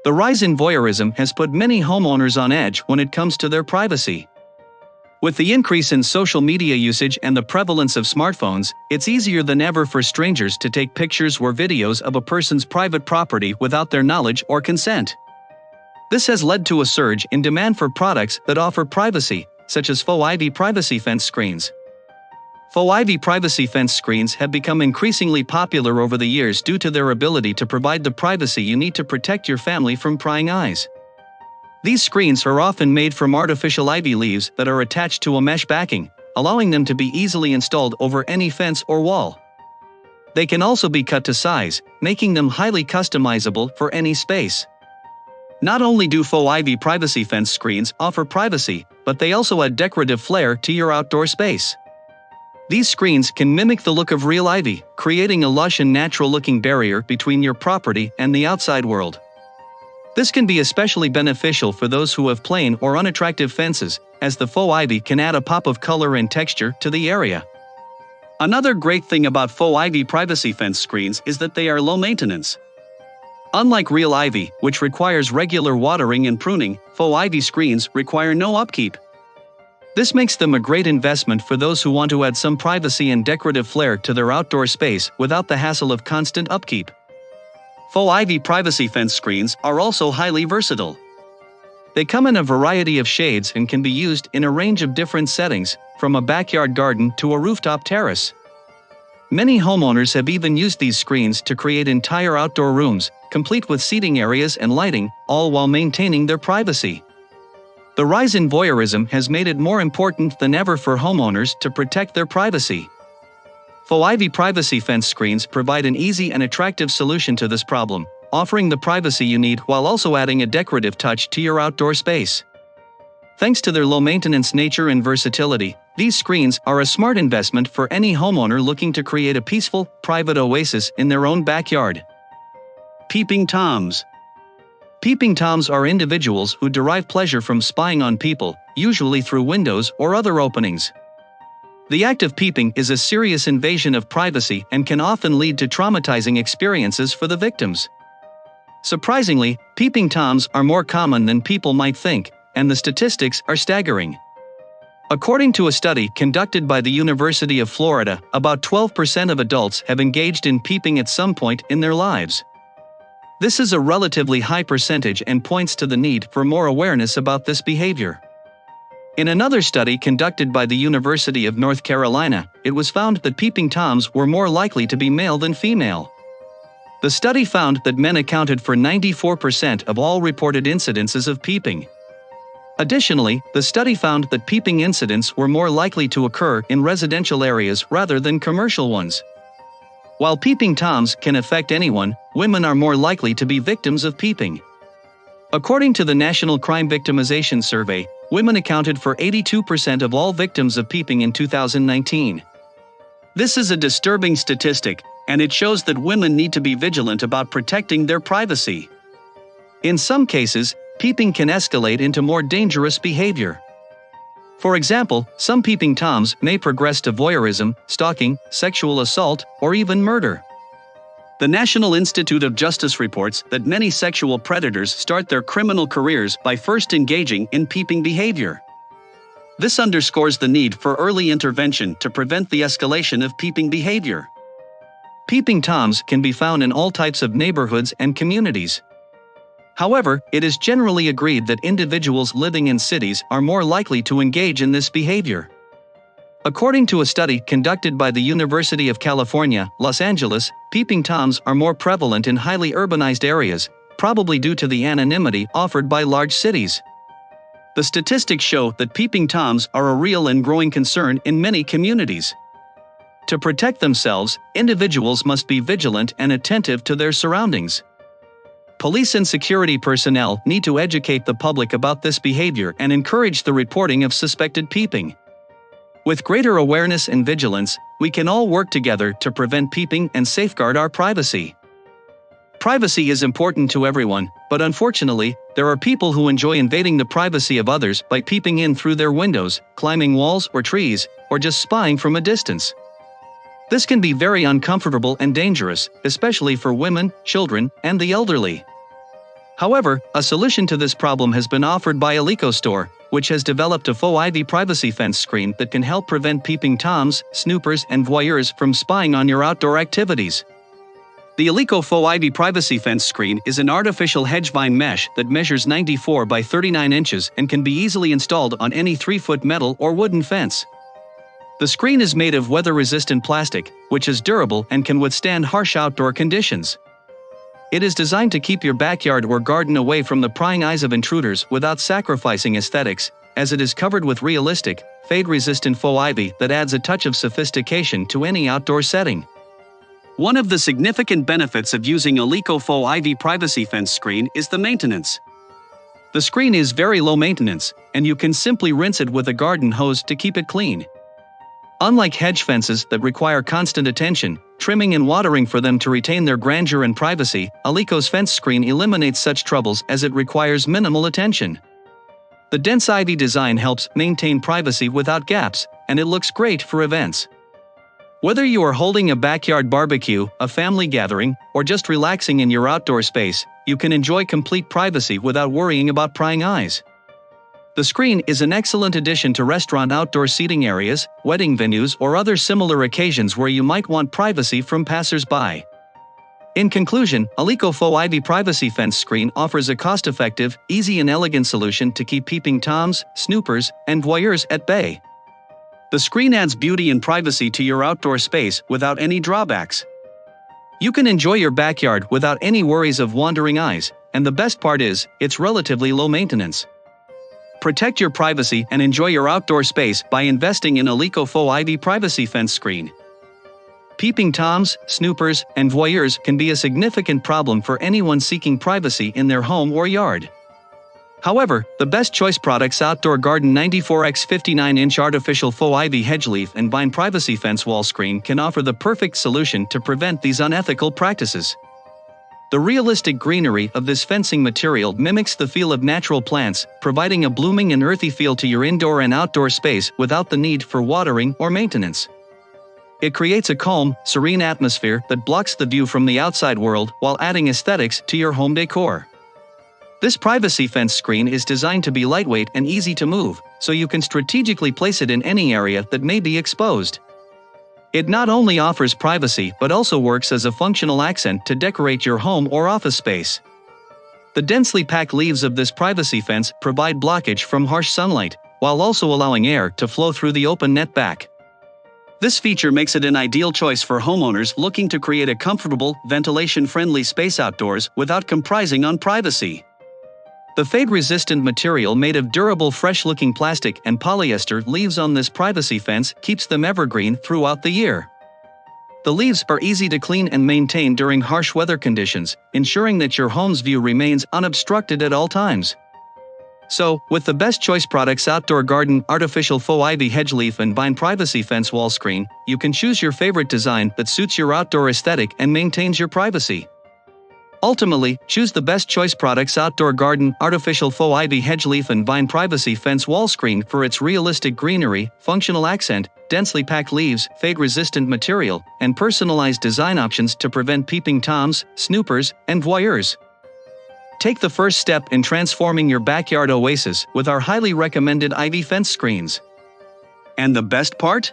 The rise in voyeurism has put many homeowners on edge when it comes to their privacy. With the increase in social media usage and the prevalence of smartphones, it's easier than ever for strangers to take pictures or videos of a person's private property without their knowledge or consent. This has led to a surge in demand for products that offer privacy, such as Faux Ivy Privacy Fence Screens. Faux Ivy Privacy Fence Screens have become increasingly popular over the years due to their ability to provide the privacy you need to protect your family from prying eyes. These screens are often made from artificial ivy leaves that are attached to a mesh backing, allowing them to be easily installed over any fence or wall. They can also be cut to size, making them highly customizable for any space. Not only do Faux Ivy Privacy Fence Screens offer privacy, but they also add decorative flair to your outdoor space. These screens can mimic the look of real ivy, creating a lush and natural-looking barrier between your property and the outside world. This can be especially beneficial for those who have plain or unattractive fences, as the faux ivy can add a pop of color and texture to the area. Another great thing about Faux Ivy Privacy Fence Screens is that they are low maintenance. Unlike real ivy, which requires regular watering and pruning, Faux Ivy screens require no upkeep. This makes them a great investment for those who want to add some privacy and decorative flair to their outdoor space without the hassle of constant upkeep. Faux Ivy Privacy Fence Screens are also highly versatile. They come in a variety of shades and can be used in a range of different settings, from a backyard garden to a rooftop terrace. Many homeowners have even used these screens to create entire outdoor rooms, complete with seating areas and lighting, all while maintaining their privacy. The rise in voyeurism has made it more important than ever for homeowners to protect their privacy. Faux Ivy Privacy Fence Screens provide an easy and attractive solution to this problem, offering the privacy you need while also adding a decorative touch to your outdoor space. Thanks to their low-maintenance nature and versatility, these screens are a smart investment for any homeowner looking to create a peaceful, private oasis in their own backyard. Peeping Toms. Peeping Toms are individuals who derive pleasure from spying on people, usually through windows or other openings. The act of peeping is a serious invasion of privacy and can often lead to traumatizing experiences for the victims. Surprisingly, peeping Toms are more common than people might think, and the statistics are staggering. According to a study conducted by the University of Florida, about 12% of adults have engaged in peeping at some point in their lives. This is a relatively high percentage and points to the need for more awareness about this behavior. In another study conducted by the University of North Carolina, it was found that peeping Toms were more likely to be male than female. The study found that men accounted for 94% of all reported incidences of peeping. Additionally, the study found that peeping incidents were more likely to occur in residential areas rather than commercial ones. While peeping Toms can affect anyone, women are more likely to be victims of peeping. According to the National Crime Victimization Survey, women accounted for 82% of all victims of peeping in 2019. This is a disturbing statistic, and it shows that women need to be vigilant about protecting their privacy. In some cases, peeping can escalate into more dangerous behavior. For example, some peeping Toms may progress to voyeurism, stalking, sexual assault, or even murder. The National Institute of Justice reports that many sexual predators start their criminal careers by first engaging in peeping behavior. This underscores the need for early intervention to prevent the escalation of peeping behavior. Peeping Toms can be found in all types of neighborhoods and communities. However, it is generally agreed that individuals living in cities are more likely to engage in this behavior. According to a study conducted by the University of California, Los Angeles, peeping Toms are more prevalent in highly urbanized areas, probably due to the anonymity offered by large cities. The statistics show that peeping Toms are a real and growing concern in many communities. To protect themselves, individuals must be vigilant and attentive to their surroundings. Police and security personnel need to educate the public about this behavior and encourage the reporting of suspected peeping. With greater awareness and vigilance, we can all work together to prevent peeping and safeguard our privacy. Privacy is important to everyone, but unfortunately, there are people who enjoy invading the privacy of others by peeping in through their windows, climbing walls or trees, or just spying from a distance. This can be very uncomfortable and dangerous, especially for women, children, and the elderly. However, a solution to this problem has been offered by Alico Store, which has developed a Faux Ivy privacy fence screen that can help prevent peeping toms, snoopers, and voyeurs from spying on your outdoor activities. The Alico Faux Ivy privacy fence screen is an artificial hedge vine mesh that measures 94 by 39 inches and can be easily installed on any 3-foot metal or wooden fence. The screen is made of weather-resistant plastic, which is durable and can withstand harsh outdoor conditions. It is designed to keep your backyard or garden away from the prying eyes of intruders without sacrificing aesthetics, as it is covered with realistic, fade-resistant faux ivy that adds a touch of sophistication to any outdoor setting. One of the significant benefits of using Alico Faux Ivy privacy fence screen is the maintenance. The screen is very low maintenance, and you can simply rinse it with a garden hose to keep it clean. Unlike hedge fences that require constant attention, trimming and watering for them to retain their grandeur and privacy, Alico's fence screen eliminates such troubles as it requires minimal attention. The dense ivy design helps maintain privacy without gaps, and it looks great for events. Whether you are holding a backyard barbecue, a family gathering, or just relaxing in your outdoor space, you can enjoy complete privacy without worrying about prying eyes. The screen is an excellent addition to restaurant outdoor seating areas, wedding venues, or other similar occasions where you might want privacy from passers-by. In conclusion, Alico Faux Ivy privacy fence screen offers a cost-effective, easy and elegant solution to keep peeping toms, snoopers, and voyeurs at bay. The screen adds beauty and privacy to your outdoor space without any drawbacks. You can enjoy your backyard without any worries of wandering eyes, and the best part is, it's relatively low maintenance. Protect your privacy and enjoy your outdoor space by investing in Alico Faux Ivy privacy fence screen. Peeping toms, snoopers, and voyeurs can be a significant problem for anyone seeking privacy in their home or yard. However, the best choice products Outdoor Garden 94x 59-inch artificial faux ivy hedge leaf and vine privacy fence wall screen can offer the perfect solution to prevent these unethical practices. The realistic greenery of this fencing material mimics the feel of natural plants, providing a blooming and earthy feel to your indoor and outdoor space without the need for watering or maintenance. It creates a calm, serene atmosphere that blocks the view from the outside world while adding aesthetics to your home decor. This privacy fence screen is designed to be lightweight and easy to move, so you can strategically place it in any area that may be exposed. It not only offers privacy but also works as a functional accent to decorate your home or office space. The densely packed leaves of this privacy fence provide blockage from harsh sunlight, while also allowing air to flow through the open net back. This feature makes it an ideal choice for homeowners looking to create a comfortable, ventilation-friendly space outdoors without compromising on privacy. The fade-resistant material made of durable fresh-looking plastic and polyester leaves on this privacy fence keeps them evergreen throughout the year. The leaves are easy to clean and maintain during harsh weather conditions, ensuring that your home's view remains unobstructed at all times. So, with the best choice products Outdoor Garden artificial faux ivy hedge leaf and vine privacy fence wall screen, you can choose your favorite design that suits your outdoor aesthetic and maintains your privacy. Ultimately, choose the best choice products Outdoor Garden artificial faux ivy hedge leaf and vine privacy fence wall screen for its realistic greenery, functional accent, densely packed leaves, fade-resistant material, and personalized design options to prevent peeping toms, snoopers, and voyeurs. Take the first step in transforming your backyard oasis with our highly recommended ivy fence screens. And the best part?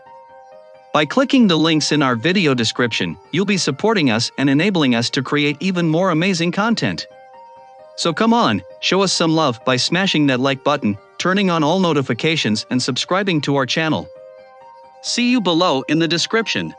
By clicking the links in our video description, you'll be supporting us and enabling us to create even more amazing content. So come on, show us some love by smashing that like button, turning on all notifications and subscribing to our channel. See you below in the description.